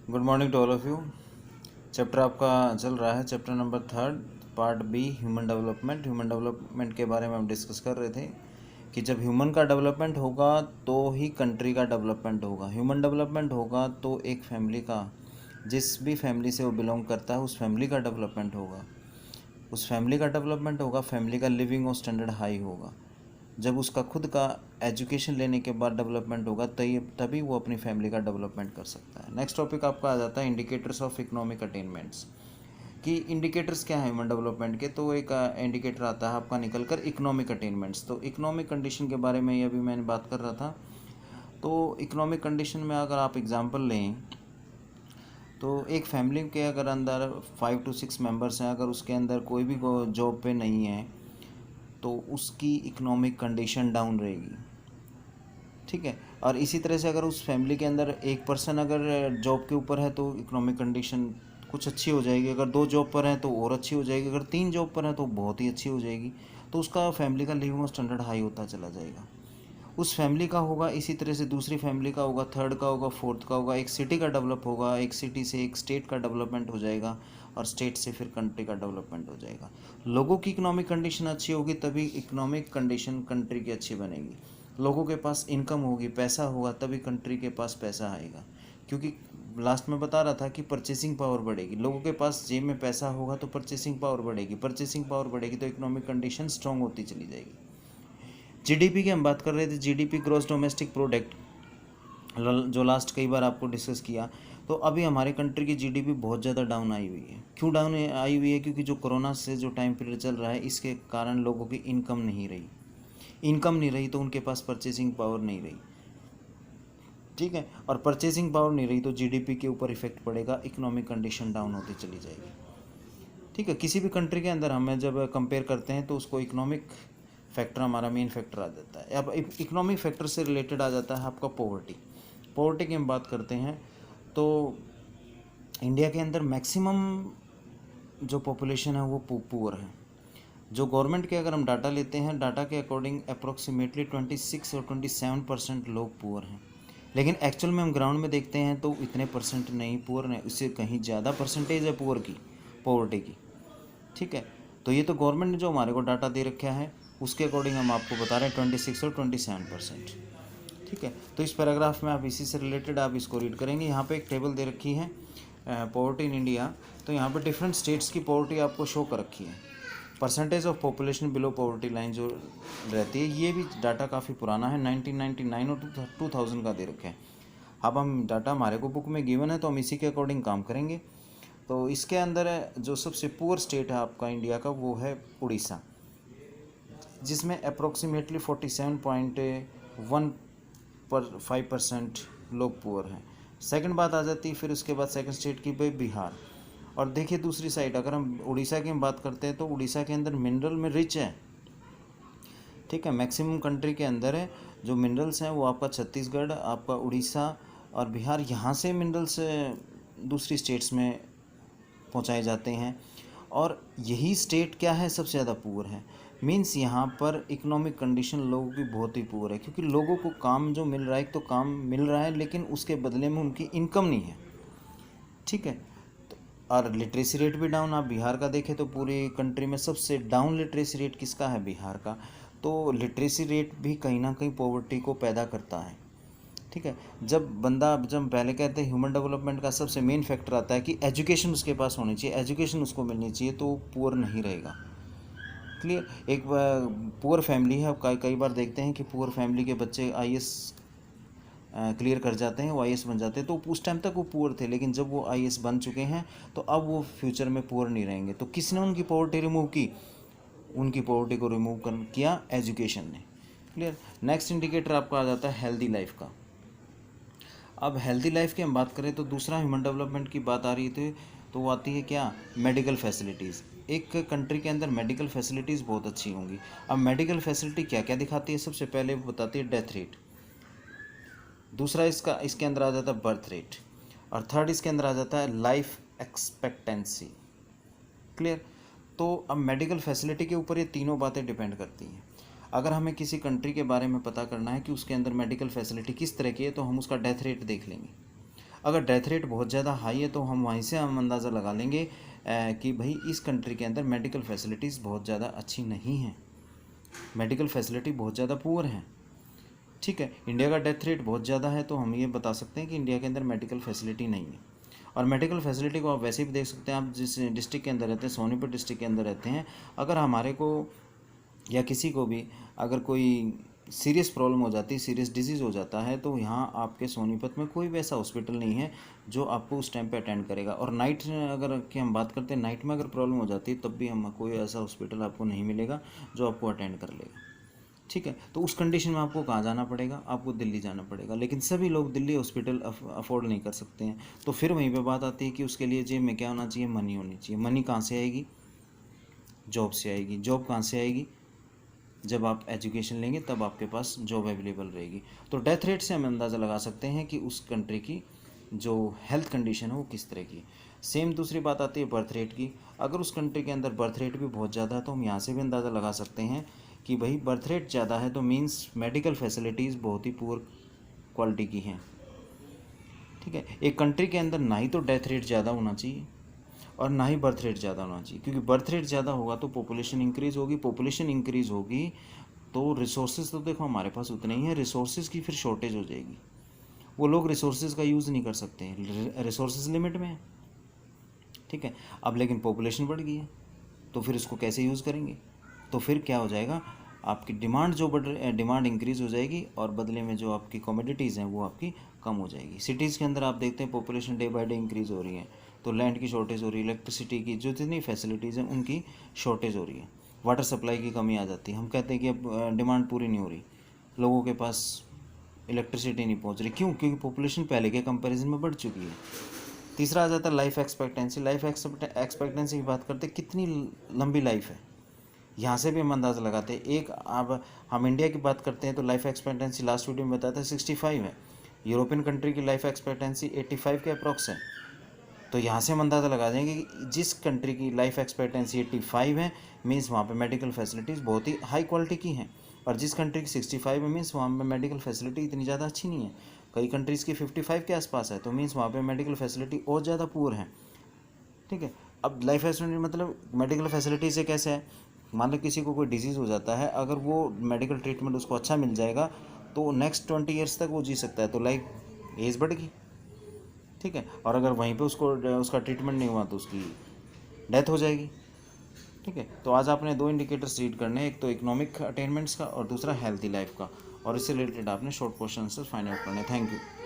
Good morning to all of you. Chapter आपका चल रहा है, chapter number 3 part B, human development. Human development के बारे में हम डिस्कस कर रहे थे कि जब ह्यूमन का डेवलपमेंट होगा तो ही कंट्री का डेवलपमेंट होगा। ह्यूमन डेवलपमेंट होगा तो एक फैमिली का, जिस भी फैमिली से वो बिलोंग करता है उस फैमिली का डेवलपमेंट होगा। उस फैमिली का डेवलपमेंट होगा, फैमिली का लिविंग और स्टैंडर्ड हाई होगा। जब उसका खुद का एजुकेशन लेने के बाद डेवलपमेंट होगा तभी वो अपनी फैमिली का डेवलपमेंट कर सकता है। नेक्स्ट टॉपिक आपका आ जाता है इंडिकेटर्स ऑफ इकोनॉमिक अटेनमेंट्स, कि इंडिकेटर्स क्या है ह्यूमन डेवलपमेंट के। तो एक इंडिकेटर आता है आपका निकल कर इकोनॉमिक अटेनमेंट्स। तो इकोनॉमिक कंडीशन के बारे में ही अभी मैंने बात कर रहा था। तो इकोनॉमिक कंडीशन में अगर आप एग्जांपल लें तो एक फैमिली के अगर अंदर 5 to 6 मेंबर्स हैं, अगर उसके अंदर कोई भी जॉब पे नहीं है तो उसकी इकोनॉमिक कंडीशन डाउन रहेगी। ठीक है। और इसी तरह से अगर उस फैमिली के अंदर एक पर्सन अगर जॉब के ऊपर है तो इकोनॉमिक कंडीशन कुछ अच्छी हो जाएगी। अगर 2 जॉब पर हैं तो और अच्छी हो जाएगी। अगर 3 जॉब पर हैं तो बहुत ही अच्छी हो जाएगी। तो उसका फैमिली का लिविंग स्टैंडर्ड हाई होता चला जाएगा। उस फैमिली का होगा, इसी तरह से दूसरी फैमिली का होगा, थर्ड का होगा, फोर्थ का होगा, एक सिटी का डेवलप होगा, एक सिटी से एक स्टेट का डेवलपमेंट हो जाएगा और स्टेट से फिर कंट्री का डेवलपमेंट हो जाएगा। लोगों की इकोनॉमिक कंडीशन अच्छी होगी तभी इकोनॉमिक कंडीशन कंट्री की अच्छी बनेगी। लोगों के पास इनकम होगी, पैसा होगा, तभी कंट्री के पास पैसा आएगा। क्योंकि लास्ट में बता रहा था कि परचेसिंग पावर बढ़ेगी। लोगों के पास जेब में पैसा होगा तो परचेसिंग पावर बढ़ेगी, परचेसिंग पावर बढ़ेगी तो इकोनॉमिक कंडीशन स्ट्रांग होती चली जाएगी। जीडीपी की हम बात कर रहे थे, जीडीपी ग्रॉस डोमेस्टिक प्रोडक्ट, जो लास्ट कई बार आपको डिस्कस किया। तो अभी हमारे कंट्री की जीडीपी बहुत ज़्यादा डाउन आई हुई है। क्यों डाउन आई हुई है? क्योंकि जो कोरोना से जो टाइम पीरियड चल रहा है इसके कारण लोगों की इनकम नहीं रही। इनकम नहीं रही तो उनके पास परचेसिंग पावर नहीं रही। ठीक है। और परचेसिंग पावर नहीं रही तो जीडीपी के ऊपर इफेक्ट पड़ेगा, इकोनॉमिक कंडीशन डाउन होती चली जाएगी। ठीक है। किसी भी कंट्री के अंदर हमें जब कंपेयर करते हैं तो उसको इकोनॉमिक फैक्टर हमारा मेन फैक्टर आ जाता है। अब इकोनॉमिक फैक्टर से रिलेटेड आ जाता है आपका पॉवर्टी। पॉवर्टी की हम बात करते हैं तो इंडिया के अंदर मैक्सिमम जो पॉपुलेशन है वो पुअर है। जो गवर्नमेंट के अगर हम डाटा लेते हैं, डाटा के अकॉर्डिंग अप्रोक्सीमेटली 26 और 27% लोग पुअर हैं। लेकिन एक्चुअल में हम ग्राउंड में देखते हैं तो इतने परसेंट नहीं पुअर हैं, इससे कहीं ज़्यादा परसेंटेज है पुअर की, पॉवर्टी की। ठीक है। तो ये तो गवर्नमेंट ने जो हमारे को डाटा दे रखा है उसके अकॉर्डिंग हम आपको बता रहे हैं 26 और 27%। ठीक है। तो इस पैराग्राफ में आप इसी से रिलेटेड आप इसको रीड करेंगे। यहाँ पे एक टेबल दे रखी है पॉवर्टी इन इंडिया। तो यहाँ पे डिफरेंट स्टेट्स की पॉवर्टी आपको शो कर रखी है। Percentage of population below poverty line जो रहती है, ये भी डाटा काफ़ी पुराना है, 1999 और 2000 का दे रखा है। अब हम डाटा हमारे को बुक में गिवन है तो हम इसी के अकॉर्डिंग काम करेंगे। तो इसके अंदर जो सबसे पुअर स्टेट है आपका इंडिया का वो है उड़ीसा, जिसमें अप्रोक्सीमेटली 47.15% लोग पुअर हैं। सेकंड बात आ जाती है फिर उसके बाद सेकंड स्टेट की भाई बिहार। और देखिए दूसरी साइड अगर हम उड़ीसा की हम बात करते हैं तो उड़ीसा के अंदर मिनरल में रिच है। ठीक है। मैक्सिमम कंट्री के अंदर है जो मिनरल्स हैं वो आपका छत्तीसगढ़, आपका उड़ीसा और बिहार, यहाँ से मिनरल्स दूसरी स्टेट्स में पहुँचाए जाते हैं। और यही स्टेट क्या है, सबसे ज़्यादा पुअर है। मीन्स यहाँ पर इकोनॉमिक कंडीशन लोगों की बहुत ही पुअर है, क्योंकि लोगों को काम जो मिल रहा है, एक तो काम मिल रहा है लेकिन उसके बदले में उनकी इनकम नहीं है। ठीक है। तो और लिटरेसी रेट भी डाउन। आप बिहार का देखें तो पूरी कंट्री में सबसे डाउन लिटरेसी रेट किसका है, बिहार का। तो लिटरेसी रेट भी कहीं ना कहीं पॉवर्टी को पैदा करता है। ठीक है। जब पहले कहते हैं ह्यूमन डेवलपमेंट का सबसे मेन फैक्टर आता है कि एजुकेशन उसके पास होनी चाहिए, एजुकेशन उसको मिलनी चाहिए तो पुअर नहीं रहेगा। क्लियर। एक पुअर फैमिली है, अब कई बार देखते हैं कि पुअर फैमिली के बच्चे आईएएस क्लियर कर जाते हैं, वो आईएएस बन जाते हैं। तो उस टाइम तक वो पुअर थे, लेकिन जब वो आईएएस बन चुके हैं तो अब वो फ्यूचर में पुअर नहीं रहेंगे। तो किसने उनकी पॉवर्टी रिमूव की? उनकी पॉवर्टी को रिमूव किया एजुकेशन ने। क्लियर। नेक्स्ट इंडिकेटर आपका आ जाता है हेल्दी लाइफ का। अब हेल्दी लाइफ की हम बात करें तो दूसरा ह्यूमन डेवलपमेंट की बात आ रही थी तो वो आती है क्या, मेडिकल फैसिलिटीज़। एक कंट्री के अंदर मेडिकल फैसिलिटीज़ बहुत अच्छी होंगी। अब मेडिकल फैसिलिटी क्या क्या दिखाती है? सबसे पहले वो बताती है डेथ रेट, दूसरा इसके अंदर आ जाता है बर्थ रेट, और थर्ड इसके अंदर आ जाता है लाइफ एक्सपेक्टेंसी। क्लियर। तो अब मेडिकल फैसिलिटी के ऊपर ये तीनों बातें डिपेंड करती हैं। अगर हमें किसी कंट्री के बारे में पता करना है कि उसके अंदर मेडिकल फैसिलिटी किस तरह की है तो हम उसका डेथ रेट देख लेंगे। अगर डेथ रेट बहुत ज़्यादा हाई है तो हम वहीं से हम अंदाज़ा लगा लेंगे कि भाई इस कंट्री के अंदर मेडिकल फैसिलिटीज़ बहुत ज़्यादा अच्छी नहीं हैं, मेडिकल फैसिलिटी बहुत ज़्यादा पुअर हैं। ठीक है, इंडिया का डेथ रेट बहुत ज़्यादा है तो हम ये बता सकते हैं कि इंडिया के अंदर मेडिकल फैसिलिटी नहीं है। और मेडिकल फैसिलिटी को आप वैसे भी देख सकते हैं, आप जिस डिस्ट्रिक्ट के अंदर रहते हैं, सोनीपत डिस्ट्रिक्ट के अंदर रहते हैं, अगर हमारे को या किसी को भी अगर कोई सीरियस प्रॉब्लम हो जाती है, सीरियस डिजीज़ हो जाता है, तो यहाँ आपके सोनीपत में कोई वैसा हॉस्पिटल नहीं है जो आपको उस टाइम पे अटेंड करेगा। और नाइट अगर की हम बात करते हैं, नाइट में अगर प्रॉब्लम हो जाती है तब भी हम कोई ऐसा हॉस्पिटल आपको नहीं मिलेगा जो आपको अटेंड कर लेगा। ठीक है, तो उस कंडीशन में आपको कहाँ जाना पड़ेगा, आपको दिल्ली जाना पड़ेगा। लेकिन सभी लोग दिल्ली हॉस्पिटल अफोर्ड नहीं कर सकते हैं, तो फिर वहीं पे बात आती है कि उसके लिए जेब में क्या होना चाहिए, मनी होनी चाहिए। मनी कहाँ से आएगी, जॉब से आएगी। जॉब कहाँ से आएगी, जब आप एजुकेशन लेंगे तब आपके पास जॉब अवेलेबल रहेगी। तो डेथ रेट से हम अंदाज़ा लगा सकते हैं कि उस कंट्री की जो हेल्थ कंडीशन है वो किस तरह की। सेम दूसरी बात आती है बर्थ रेट की। अगर उस कंट्री के अंदर बर्थ रेट भी बहुत ज़्यादा है तो हम यहाँ से भी अंदाज़ा लगा सकते हैं कि भाई बर्थ रेट ज़्यादा है तो मीन्स मेडिकल फैसिलिटीज़ बहुत ही पुअर क्वालिटी की हैं। ठीक है, एक कंट्री के अंदर ना ही तो डेथ रेट ज़्यादा होना चाहिए और ना ही बर्थ रेट ज़्यादा होना चाहिए, क्योंकि बर्थ रेट ज़्यादा होगा तो पॉपुलेशन इंक्रीज़ होगी, पॉपुलेशन इंक्रीज़ होगी तो रिसोर्सेज तो देखो हमारे पास उतने ही हैं, रिसोर्सेज की फिर शॉर्टेज हो जाएगी। वो लोग रिसोर्सेज का यूज़ नहीं कर सकते हैं, रिसोर्सेज लिमिट में है। ठीक है, अब लेकिन पॉपुलेशन बढ़ गई है तो फिर इसको कैसे यूज़ करेंगे, तो फिर क्या हो जाएगा, आपकी डिमांड जो डिमांड इंक्रीज़ हो जाएगी और बदले में जो आपकी कमोडिटीज़ हैं वो आपकी कम हो जाएगी। सिटीज़ के अंदर आप देखते हैं population day by day increase हो रही है तो लैंड की शॉर्टेज हो रही है, इलेक्ट्रिसिटी की जो जितनी फैसिलिटीज़ हैं उनकी शॉर्टेज हो रही है, वाटर सप्लाई की कमी आ जाती है। हम कहते हैं कि अब डिमांड पूरी नहीं हो रही, लोगों के पास इलेक्ट्रिसिटी नहीं पहुंच रही, क्यों, क्योंकि पॉपुलेशन पहले के कंपैरिजन में बढ़ चुकी है। तीसरा आ जाता है लाइफ एक्सपेक्टेंसी। लाइफ एक्सपेक्टेंसी की बात करते हैं, कितनी लंबी लाइफ है, यहाँ से भी हम अंदाज़ा लगाते हैं। एक अब हम इंडिया की बात करते हैं तो लाइफ एक्सपेक्टेंसी लास्ट वीडियो में बताया था 65 है, यूरोपियन कंट्री की लाइफ एक्सपेक्टेंसी 85 के अप्रॉक्स है। तो यहाँ से हम अंदाज़ा लगा देंगे कि जिस कंट्री की लाइफ एक्सपेक्टेंसी 85 है मीन्स वहाँ पे मेडिकल फैसिलिटीज़ बहुत ही हाई क्वालिटी की हैं, और जिस कंट्री की 65 है मीन्स वहाँ पे मेडिकल फैसिलिटी इतनी ज़्यादा अच्छी नहीं है। कई कंट्रीज़ की 55 के आसपास है तो मीन्स वहाँ पे मेडिकल फैसिलिटी और ज़्यादा पुअर है। ठीक है, अब लाइफ फैसिलिटी मतलब मेडिकल फैसिलिटी से कैसे है, मान लो किसी को कोई डिजीज़ हो जाता है, अगर वो मेडिकल ट्रीटमेंट उसको अच्छा मिल जाएगा तो नेक्स्ट 20 ईयर्स तक वो जी सकता है, तो लाइफ एज बढ़ेगी। ठीक है, और अगर वहीं पे उसको उसका ट्रीटमेंट नहीं हुआ तो उसकी डेथ हो जाएगी। ठीक है, तो आज आपने दो इंडिकेटर्स रीड करने, एक तो इकोनॉमिक अटेनमेंट्स का और दूसरा हेल्थी लाइफ का, और इससे रिलेटेड आपने short question answer find out करने। Thank you.